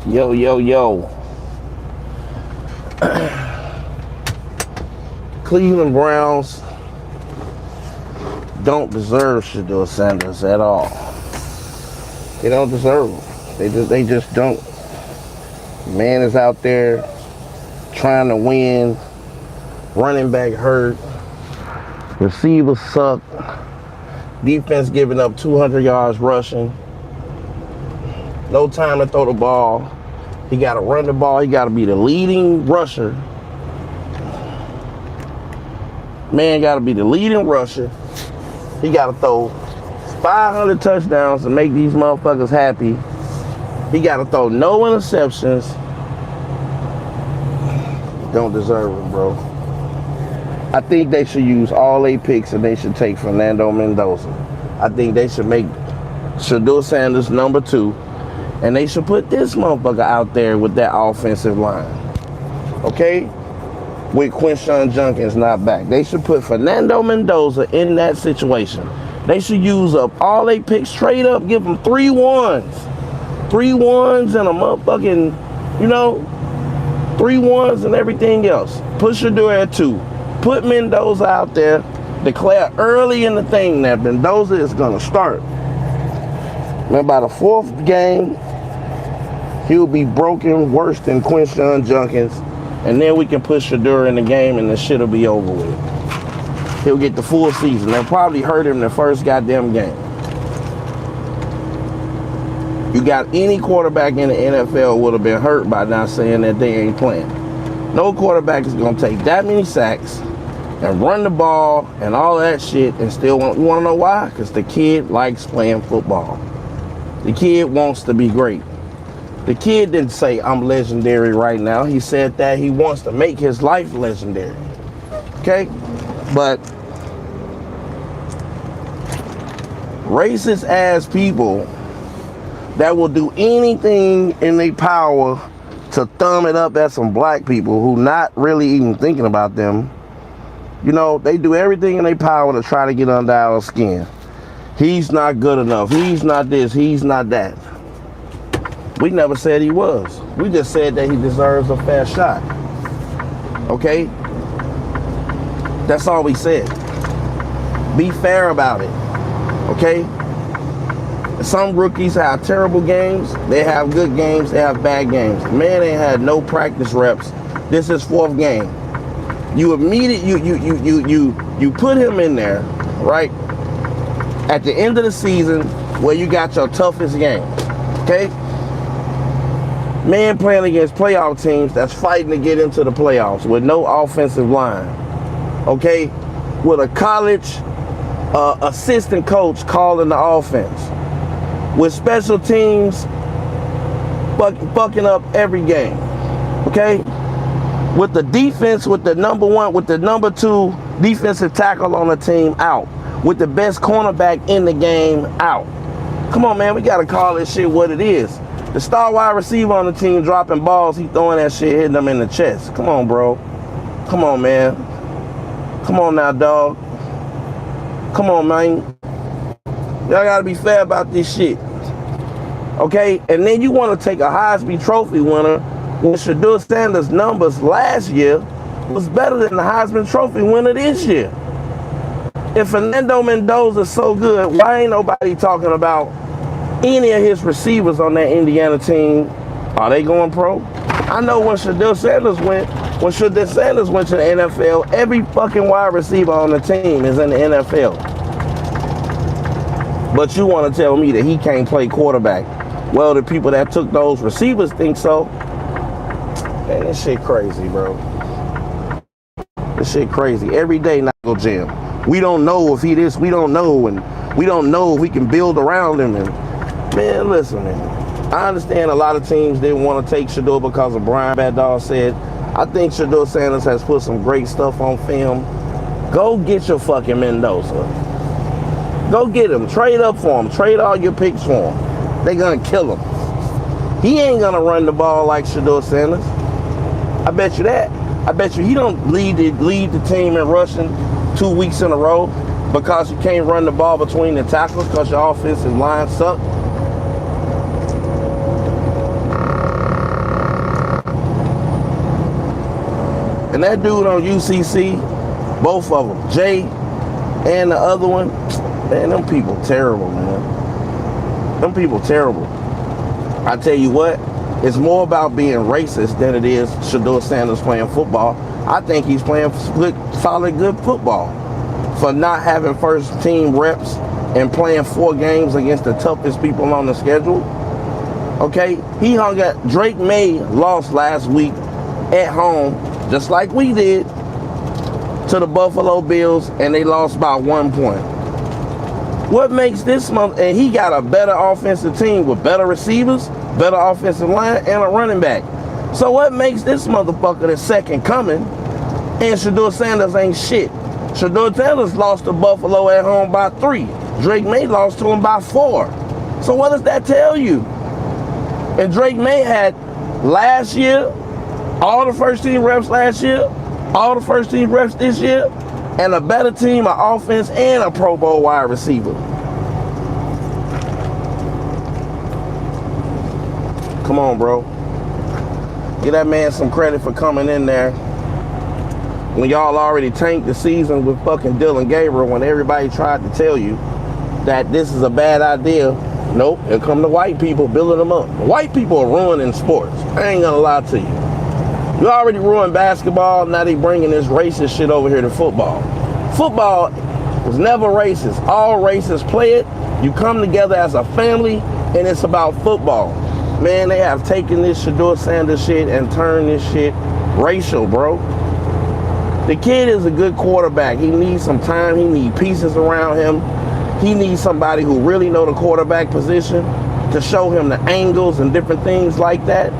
Yo, yo, yo. Cleveland Browns don't deserve Sheduer Sanders at all. They don't deserve him. They just don't. Man is out there trying to win. Running back hurt. Receivers suck. Defense giving up 200 yards rushing. No time to throw the ball. He got to run the ball. He got to be the leading rusher. Man got to be the leading rusher. He got to throw 500 touchdowns to make these motherfuckers happy. He got to throw no interceptions. Don't deserve it, bro. I think they should use all 8 picks and they should take Fernando Mendoza. I think they should make Sheduer Sanders number 2. And they should put this motherfucker out there with that offensive line. Okay? With Quinshawn Junkins not back. They should put Fernando Mendoza in that situation. They should use up all 8 picks straight up, give them 3 ones. 3 ones and a motherfucking, 3 ones and everything else. Put Sheduer at 2. Put Mendoza out there. Declare early in the thing that Mendoza is going to start. And by the 4th game, he'll be broken worse than Quinshawn Junkins. And then we can put Sheduer in the game and the shit will be over with. He'll get the full season. They'll probably hurt him the first goddamn game. You got any quarterback in the NFL would have been hurt by now saying that they ain't playing. No quarterback is going to take that many sacks and run the ball and all that shit and still want. You want to know why? Because the kid likes playing football. The kid wants to be great. The kid didn't say, I'm legendary right now. He said that he wants to make his life legendary. Okay? But racist ass people that will do anything in their power to thumb it up at some black people who not really even thinking about them. They do everything in their power to try to get under our skin. He's not good enough. He's not this. He's not that. We never said he was. We just said that he deserves a fair shot. Okay? That's all we said. Be fair about it. Okay? Some rookies have terrible games. They have good games. They have bad games. The man ain't had no practice reps. This is 4th game. You put him in there, right? At the end of the season where you got your toughest game. Okay? Man playing against playoff teams that's fighting to get into the playoffs with no offensive line. Okay? With a college assistant coach calling the offense. With special teams fucking up every game. Okay? With the defense, with the number 2 defensive tackle on the team out. With the best cornerback in the game out. Come on, man, we gotta call this shit what it is. The star wide receiver on the team dropping balls, he throwing that shit, hitting them in the chest. Come on, bro. Come on, man. Come on now, dog. Come on, man. Y'all gotta be fair about this shit. Okay? And then you wanna take a Heisman Trophy winner when Sheduer Sanders' numbers last year was better than the Heisman Trophy winner this year. If Fernando Mendoza is so good, why ain't nobody talking about any of his receivers on that Indiana team? Are they going pro? I know when Sheduer Sanders went to the NFL, every fucking wide receiver on the team is in the NFL. But you want to tell me that he can't play quarterback? Well, the people that took those receivers think so. Man, this shit crazy, bro. This shit crazy. Every day, not go jam. We don't know if he this, we don't know, and we don't know if we can build around him. And man, listen, man. I understand a lot of teams didn't want to take Sheduer because of Brian Bad Dog said. I think Sheduer Sanders has put some great stuff on film. Go get your fucking Mendoza. Go get him. Trade up for him. Trade all your picks for him. They gonna kill him. He ain't gonna run the ball like Sheduer Sanders. I bet you that. I bet you he don't lead the team in rushing 2 weeks in a row because you can't run the ball between the tackles because your offensive line sucks. And that dude on UCC, both of them, Jay and the other one, man, them people terrible, man. Them people terrible. I tell you what, it's more about being racist than it is Sheduer Sanders playing football. I think he's playing solid, good football for not having first team reps and playing 4 games against the toughest people on the schedule. Okay, he hung at Drake May lost last week at home, just like we did, to the Buffalo Bills, and they lost by 1 point. What makes this month, and he got a better offensive team with better receivers, better offensive line, and a running back. So what makes this motherfucker the second coming, and Sheduer Sanders ain't shit? Sheduer Sanders lost to Buffalo at home by 3. Drake May lost to him by 4. So what does that tell you? And Drake May had last year, all the first team reps last year, all the first team reps this year, and a better team of offense and a Pro Bowl wide receiver. Come on, bro. Give that man some credit for coming in there when y'all already tanked the season with fucking Dylan Gabriel, when everybody tried to tell you that this is a bad idea. Nope, here come the white people building them up. White people are ruining sports. I ain't gonna lie to you. You already ruined basketball, now they bringing this racist shit over here to football. Football was never racist. All races play it. You come together as a family, and it's about football. Man, they have taken this Sheduer Sanders shit and turned this shit racial, bro. The kid is a good quarterback. He needs some time. He needs pieces around him. He needs somebody who really know the quarterback position to show him the angles and different things like that.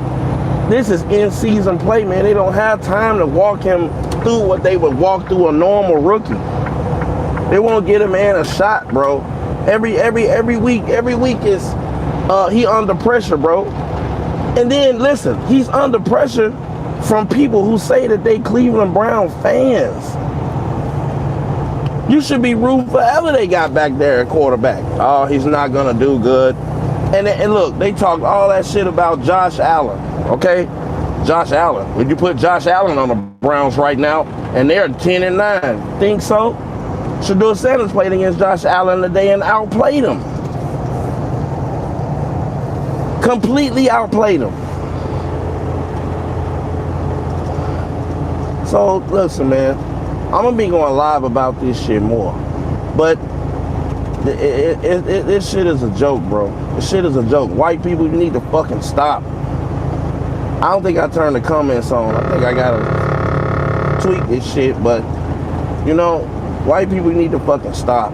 This is in-season play, man. They don't have time to walk him through what they would walk through a normal rookie. They won't get a man a shot, bro. Every week is he under pressure, bro. And then listen, he's under pressure from people who say that they Cleveland Brown fans. You should be rooting for whoever they got back there at quarterback. Oh, he's not gonna do good. And look, they talked all that shit about Josh Allen, okay? Josh Allen. Would you put Josh Allen on the Browns right now, and they're 10-9? Think so? Sheduer Sanders played against Josh Allen today and outplayed him. Completely outplayed him. So, listen, man. I'm going to be going live about this shit more. But this shit is a joke, bro. This shit is a joke. White people, you need to fucking stop. I don't think I turned the comments on. I think I got to tweak this shit. But, you know, white people need to fucking stop.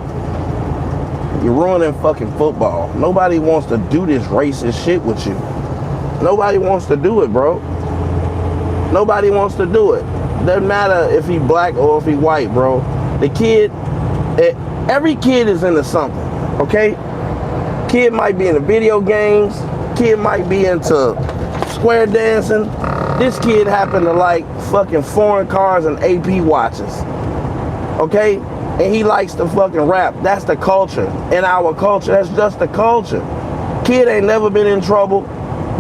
You're ruining fucking football. Nobody wants to do this racist shit with you. Nobody wants to do it, bro. Nobody wants to do it. Doesn't matter if he black or if he white, bro. The kid, every kid is into something, okay? Kid might be into video games. Kid might be into square dancing. This kid happened to like fucking foreign cars and AP watches, okay? And he likes to fucking rap. That's the culture. In our culture, that's just the culture. Kid ain't never been in trouble.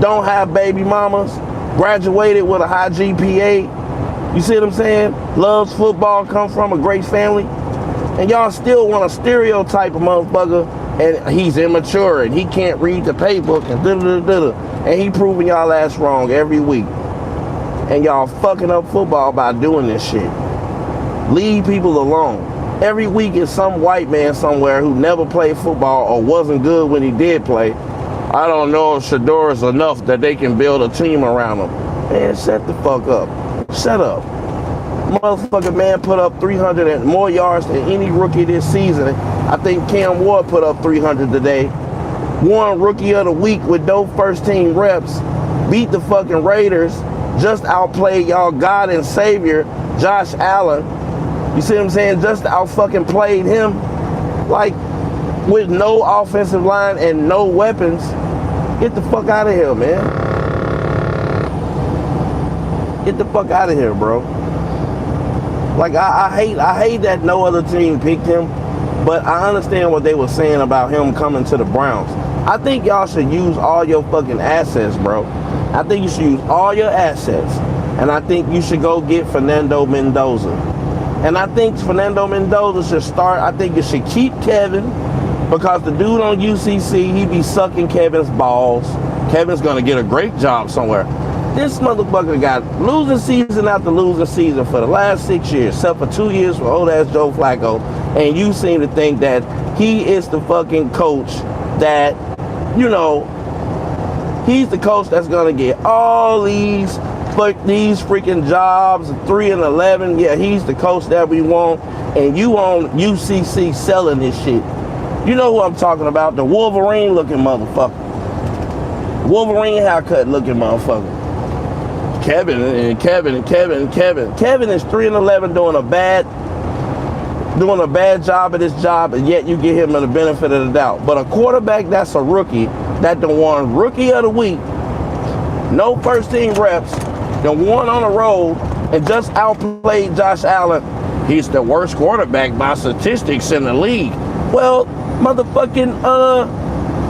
Don't have baby mamas. Graduated with a high GPA. You see what I'm saying? Loves football, comes from a great family. And y'all still want to stereotype a motherfucker, and he's immature and he can't read the playbook and da-da-da-da-da. And he proving y'all ass wrong every week. And y'all fucking up football by doing this shit. Leave people alone. Every week is some white man somewhere who never played football or wasn't good when he did play. I don't know if Sheduer is enough that they can build a team around him. Man, shut the fuck up. Shut up. Motherfucker, man, put up 300 and more yards than any rookie this season. I think Cam Ward put up 300 today. Won Rookie of the Week with no first team reps. Beat the fucking Raiders. Just outplayed y'all God and Savior, Josh Allen. You see what I'm saying? Just out fucking played him. Like, with no offensive line and no weapons. Get the fuck out of here, man. Get the fuck out of here, bro. Like, I hate that no other team picked him, but I understand what they were saying about him coming to the Browns. I think y'all should use all your fucking assets, bro. I think you should use all your assets. And I think you should go get Fernando Mendoza. And I think Fernando Mendoza should start. I think you should keep Kevin, because the dude on UCC, he be sucking Kevin's balls. Kevin's going to get a great job somewhere. This motherfucker got losing season after losing season for the last 6 years, except for 2 years for old ass Joe Flacco. And you seem to think that he is the fucking coach that, you know, he's the coach that's going to get all these freaking jobs, 3 and 11. Yeah, he's the coach that we want. And you on UCC selling this shit. You know who I'm talking about, the Wolverine looking motherfucker. Wolverine haircut looking motherfucker. Kevin is 3 and 11 doing a bad job at his job, and yet you give him the benefit of the doubt. But a quarterback that's a rookie, that done won Rookie of the Week, no first team reps, done won on the road, and just outplayed Josh Allen. He's the worst quarterback by statistics in the league. Well, motherfucking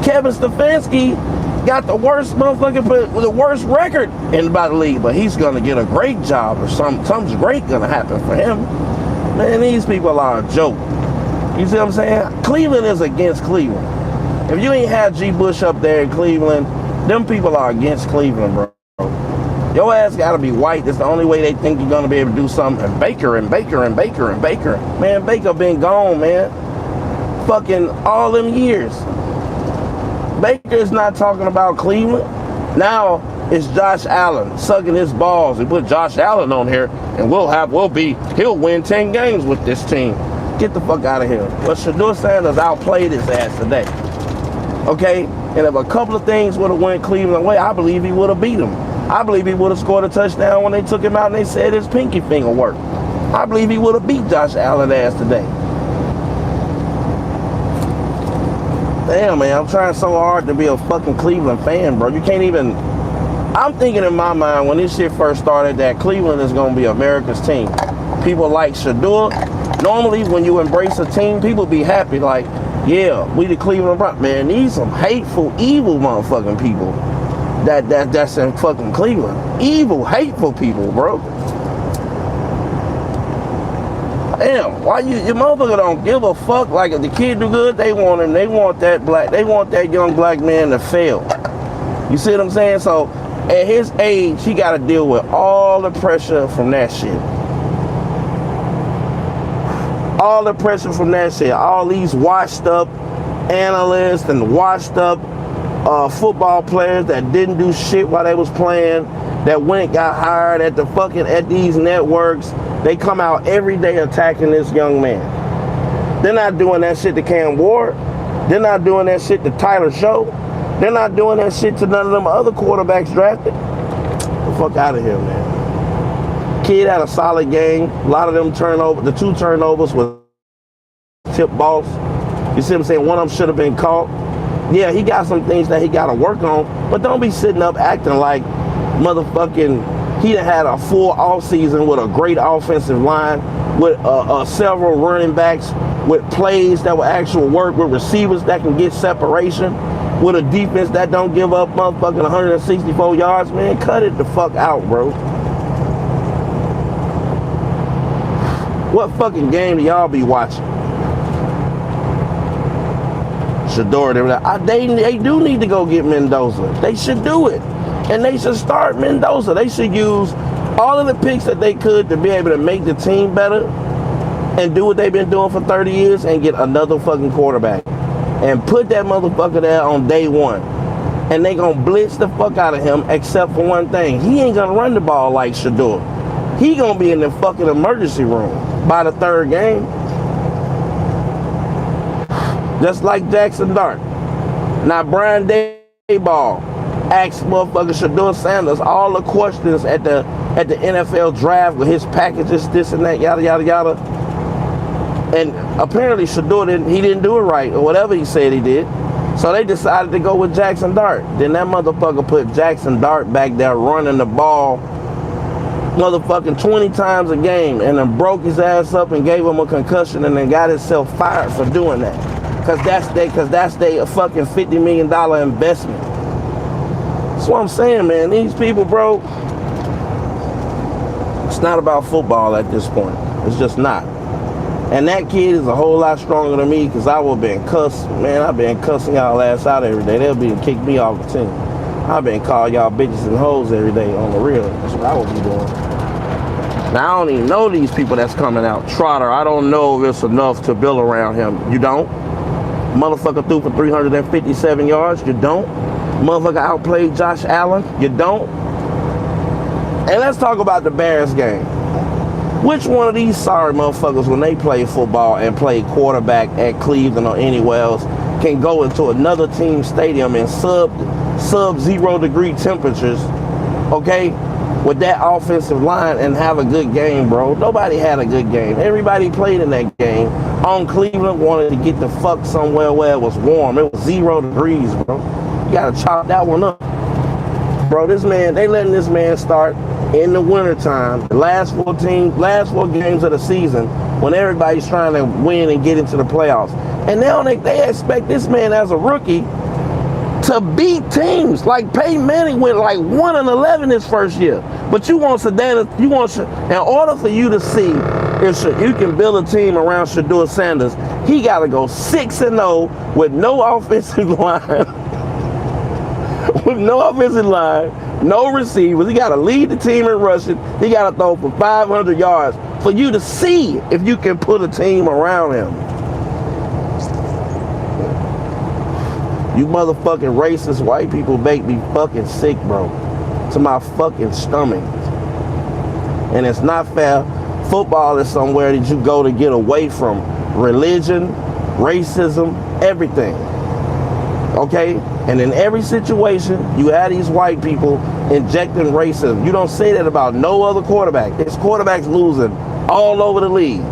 Kevin Stefanski got the worst record in the league, but he's gonna get a great job, or something's great gonna happen for him. Man, these people are a joke. You see what I'm saying? Cleveland is against Cleveland. If you ain't had G. Bush up there in Cleveland, them people are against Cleveland, bro. Your ass gotta be white. That's the only way they think you're gonna be able to do something. And Baker. Man, Baker been gone, man. Fucking all them years. Baker is not talking about Cleveland. Now it's Josh Allen sucking his balls. They put Josh Allen on here, and he'll win 10 games with this team. Get the fuck out of here. But Sheduer Sanders outplayed his ass today. Okay? And if a couple of things would have went Cleveland away, I believe he would have beat them. I believe he would have scored a touchdown when they took him out and they said his pinky finger worked. I believe he would have beat Josh Allen's ass today. Damn, man, I'm trying so hard to be a fucking Cleveland fan, bro. You can't even... I'm thinking in my mind, when this shit first started, that Cleveland is going to be America's team. People like Sheduer. Normally, when you embrace a team, people be happy, like, yeah, we the Cleveland Browns. Man, these some hateful, evil motherfucking people that's in fucking Cleveland. Evil, hateful people, bro. Damn, why your motherfucker don't give a fuck? Like, if the kid do good, they want him. They want that young black man to fail. You see what I'm saying? So at his age, he got to deal with all the pressure from that shit. All the pressure from that shit. All these washed up analysts and washed up football players that didn't do shit while they was playing, that got hired at these networks. They come out every day attacking this young man. They're not doing that shit to Cam Ward. They're not doing that shit to Tyler Show. They're not doing that shit to none of them other quarterbacks drafted. Get the fuck out of here, man. Kid had a solid game. A lot of them the 2 turnovers was tip balls. You see what I'm saying? One of them should have been caught. Yeah, he got some things that he got to work on, but don't be sitting up acting like motherfucking... He done had a full offseason with a great offensive line, with several running backs, with plays that will actual work, with receivers that can get separation, with a defense that don't give up motherfucking 164 yards. Man, cut it the fuck out, bro. What fucking game do y'all be watching? Sheduer, they do need to go get Mendoza. They should do it. And they should start Mendoza. They should use all of the picks that they could to be able to make the team better and do what they've been doing for 30 years and get another fucking quarterback. And put that motherfucker there on day one. And they gonna blitz the fuck out of him, except for one thing. He ain't gonna run the ball like Sheduer. He gonna be in the fucking emergency room by the 3rd game. Just like Jackson Dart. Now Brian Daboll asked motherfucker Sheduer Sanders all the questions at the NFL draft with his packages, this and that, yada yada yada. And apparently Sheduer didn't do it right, or whatever he said he did. So they decided to go with Jackson Dart. Then that motherfucker put Jackson Dart back there running the ball motherfucking 20 times a game, and then broke his ass up and gave him a concussion, and then got himself fired for doing that. Cause that's they fucking $50 million investment. That's what I'm saying, man. These people, bro, It's not about football at this point. It's just not. And that kid is a whole lot stronger than me because I would have been cussed. Man, I've been cussing y'all ass out every day. They'll be kick me off the team. I've been calling y'all bitches and hoes every day on the real. That's what I would be doing. Now, I don't even know these people that's coming out. Trotter, I don't know if it's enough to build around him. You don't? Motherfucker threw for 357 yards. You don't? Motherfucker outplayed Josh Allen. You don't? And let's talk about the Bears game. Which one of these sorry motherfuckers, when they play football and play quarterback at Cleveland or anywhere else, can go into another team's stadium in sub-0 degree temperatures, okay, with that offensive line and have a good game, bro? Nobody had a good game. Everybody played in that game. On Cleveland wanted to get the fuck somewhere where it was warm. It was 0 degrees, bro. You gotta chop that one up. Bro, this man, they letting this man start in the wintertime, the last four games of the season, when everybody's trying to win and get into the playoffs. And now they expect this man as a rookie to beat teams. Like Peyton Manning went like 1-11 his first year. But you want in order for you to see if you can build a team around Sheduer Sanders, he got to go 6-0 with no offensive line. With no offensive line, no receivers. He got to lead the team in rushing. He got to throw for 500 yards for you to see if you can put a team around him. You motherfucking racist white people make me fucking sick, bro. To my fucking stomach. And it's not fair. Football is somewhere that you go to get away from religion, racism, everything. Okay? And in every situation, you have these white people injecting racism. You don't say that about no other quarterback. This quarterback's losing all over the league.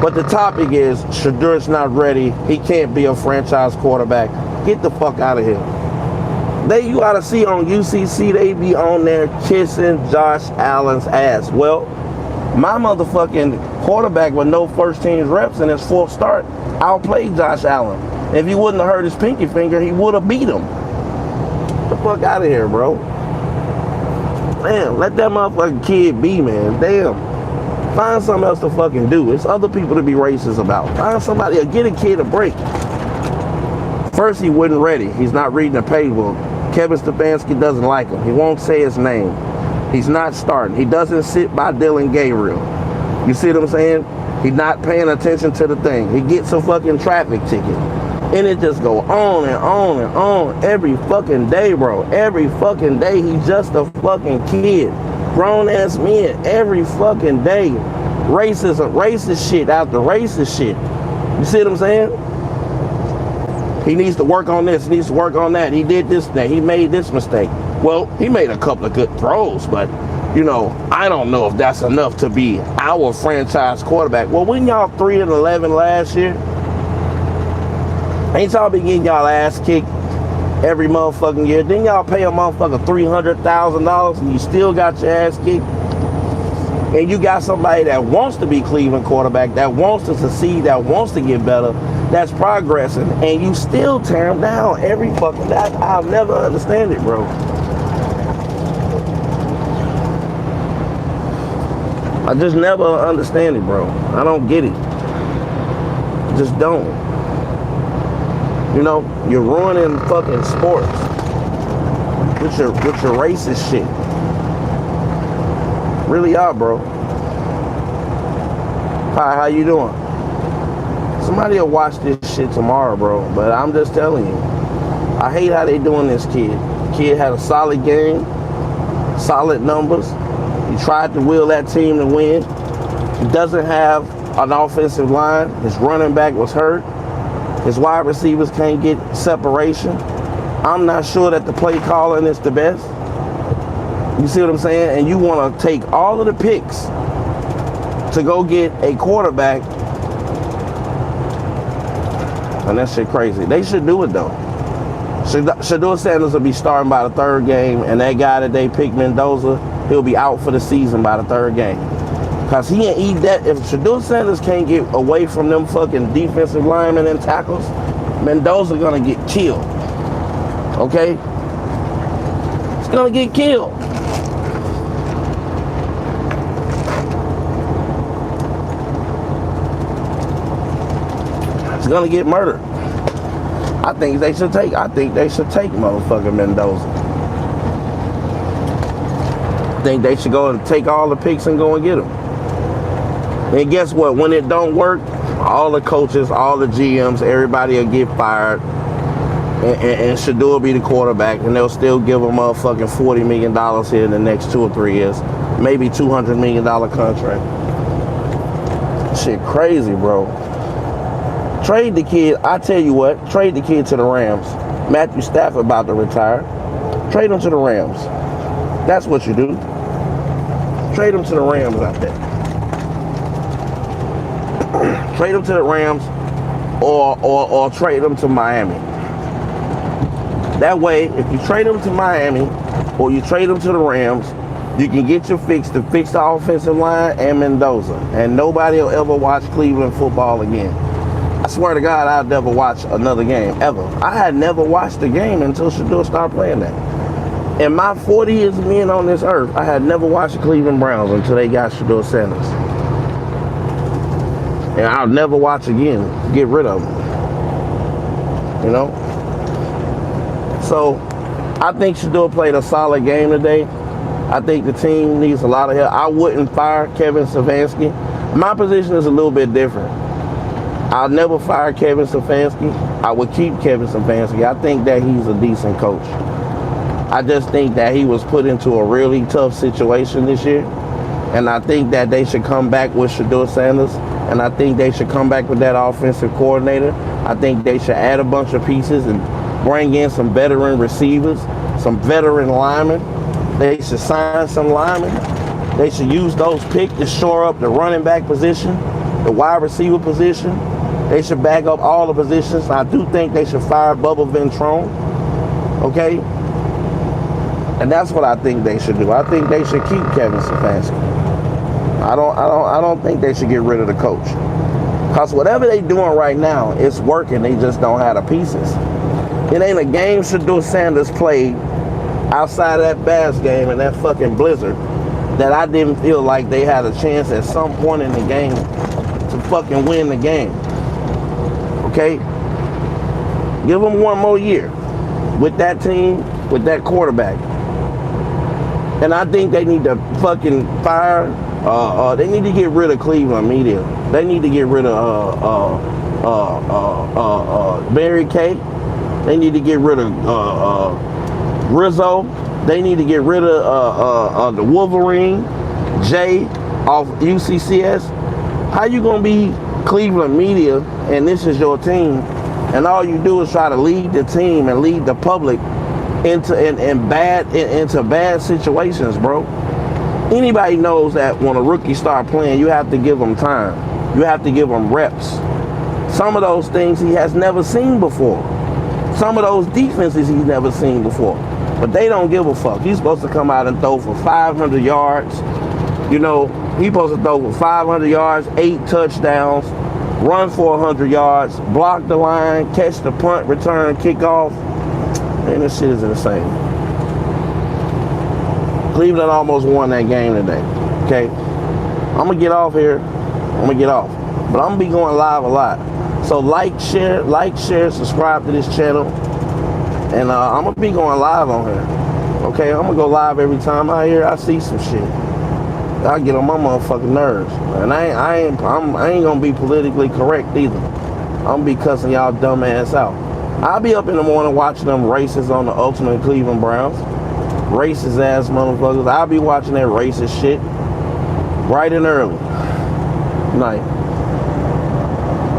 But the topic is, Sheduer's not ready. He can't be a franchise quarterback. Get the fuck out of here. You ought to see on UCC, they be on there kissing Josh Allen's ass. Well, my motherfucking quarterback with no first team reps in his fourth start outplayed Josh Allen. If he wouldn't have hurt his pinky finger, he would have beat him. Get the fuck out of here, bro. Damn, let that motherfucking kid be, man. Damn. Find something else to fucking do. It's other people to be racist about. Find somebody, or get a kid a break. First, he wasn't ready. He's not reading the playbook. Kevin Stefanski doesn't like him. He won't say his name. He's not starting. He doesn't sit by Dylan Gabriel. You see what I'm saying? He's not paying attention to the thing. He gets a fucking traffic ticket. And it just go on and on and on every fucking day, bro. Every fucking day, he's just a fucking kid. Grown-ass men every fucking day. Racism, racist shit after racist shit. You see what I'm saying? He needs to work on this, he needs to work on that. He did this, that. He made this mistake. Well, he made a couple of good throws, but, you know, I don't know if that's enough to be our franchise quarterback. Well, when y'all 3-11 last year, ain't y'all been getting y'all ass kicked every motherfucking year? Then y'all pay a motherfucker $300,000 and you still got your ass kicked? And you got somebody that wants to be Cleveland quarterback, that wants to succeed, that wants to get better, that's progressing, and you still tear him down every fucking day. I'll never understand it, bro. I just never understand it, bro. I don't get it. Just don't. You know, you're ruining fucking sports with your racist shit. Really are, bro. Hi, how you doing? Somebody will watch this shit tomorrow, bro. But I'm just telling you, I hate how they doing this kid. Kid had a solid game, solid numbers. He tried to will that team to win. He doesn't have an offensive line. His running back was hurt. His wide receivers can't get separation. I'm not sure that the play calling is the best. You see what I'm saying? And you want to take all of the picks to go get a quarterback. And that shit crazy. They should do it, though. Sheduer Sanders will be starting by the third game, and that guy that they picked, Mendoza, he'll be out for the season by the third game. Because he ain't eat that. If Sheduer Sanders can't get away from them fucking defensive linemen and tackles, Mendoza going to get killed. Okay? He's going to get killed. gonna get murdered. I think they should take motherfucking Mendoza. I think they should go and take all the picks and go and get him. And guess what? When it don't work, all the coaches, all the GMs, everybody will get fired. And Sheduer will be the quarterback, and they'll still give him a fucking $40 million here in the next 2 or 3 years. Maybe $200 million contract. Shit crazy, bro. Trade the kid. I tell you what, trade the kid to the Rams. Matthew Stafford about to retire. Trade him to the Rams. That's what you do. Trade him to the Rams out there. Trade him to the Rams or trade him to Miami. That way, if you trade him to Miami or you trade him to the Rams, you can get your fix to fix the offensive line and Mendoza. And nobody will ever watch Cleveland football again. I swear to God, I'd never watch another game, ever. I had never watched a game until Sheduer started playing that. In my 40 years of being on this earth, I had never watched the Cleveland Browns until they got Sheduer Sanders. And I'll never watch again. Get rid of them. You know? So, I think Sheduer played a solid game today. I think the team needs a lot of help. I wouldn't fire Kevin Stefanski. My position is a little bit different. I'll never fire Kevin Stefanski. I would keep Kevin Stefanski. I think that he's a decent coach. I just think that he was put into a really tough situation this year. And I think that they should come back with Sheduer Sanders. And I think they should come back with that offensive coordinator. I think they should add a bunch of pieces and bring in some veteran receivers, some veteran linemen. They should sign some linemen. They should use those picks to shore up the running back position, the wide receiver position. They should back up all the positions. I do think they should fire Bubba Ventrone. Okay? And that's what I think they should do. I think they should keep Kevin Stefanski. I don't think they should get rid of the coach. Because whatever they doing right now, it's working. They just don't have the pieces. It ain't a game Sheduer Sanders played outside of that Bass game and that fucking blizzard that I didn't feel like they had a chance at some point in the game to fucking win the game. Okay? Give them one more year with that team, with that quarterback. And I think they need to fucking fire, they need to get rid of Cleveland media. They need to get rid of Mary Kay. They need to get rid of Rizzo. They need to get rid of the Wolverine, Jay off UCCS. How you gonna be Cleveland media and this is your team, and all you do is try to lead the team and lead the public into bad situations, bro? Anybody knows that when a rookie start playing, you have to give them time. You have to give them reps. Some of those things he has never seen before. Some of those defenses he's never seen before. But they don't give a fuck. He's supposed to come out and throw for 500 yards. You know, he's supposed to throw for 500 yards, 8 touchdowns, run for 100 yards, block the line, catch the punt, return, kickoff. Man, this shit is insane. Cleveland almost won that game today. Okay? I'm going to get off here. I'm going to get off. But I'm going to be going live a lot. So like, share, subscribe to this channel. And I'm going to be going live on here. Okay? I'm going to go live every time I see some shit. I get on my motherfucking nerves. And I ain't going to be politically correct either. I'm going to be cussing y'all dumb ass out. I'll be up in the morning watching them races on the Ultimate Cleveland Browns. Racist ass motherfuckers. I'll be watching that racist shit bright and early. Night.